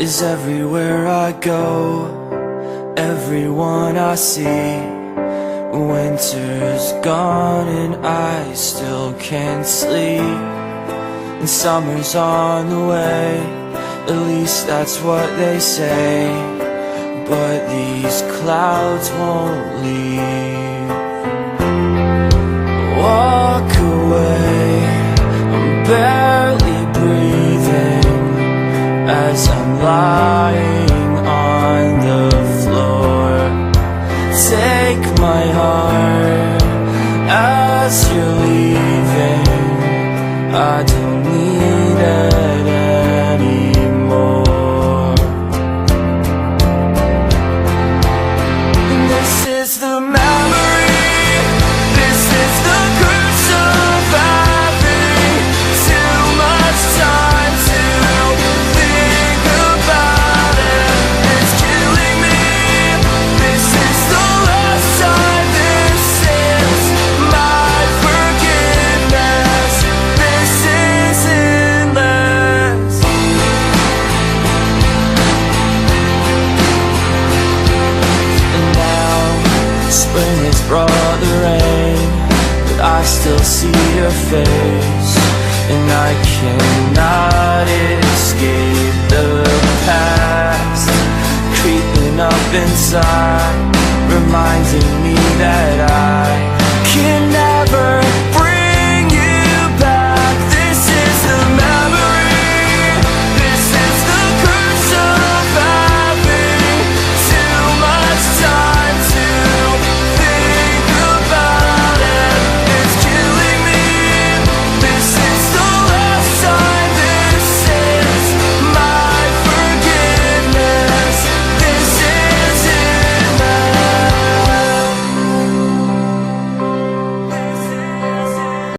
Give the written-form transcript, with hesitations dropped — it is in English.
is everywhere I go, everyone I see. Winter's gone and I still can't sleep, and summer's on the way, at least that's what they say. But these clouds won't leave. Walk away, I'm barely breathing as I'm lying on the floor. Take my heart as you're leaving, I don't need it anymore. This is the memory, this is the curse of having too much time to think about it. It's killing me. This is the last time, this is my forgiveness. This is endless. And now spring has brought the rain, but I still see your face, and I cannot escape the past creeping up inside, reminding me that I can never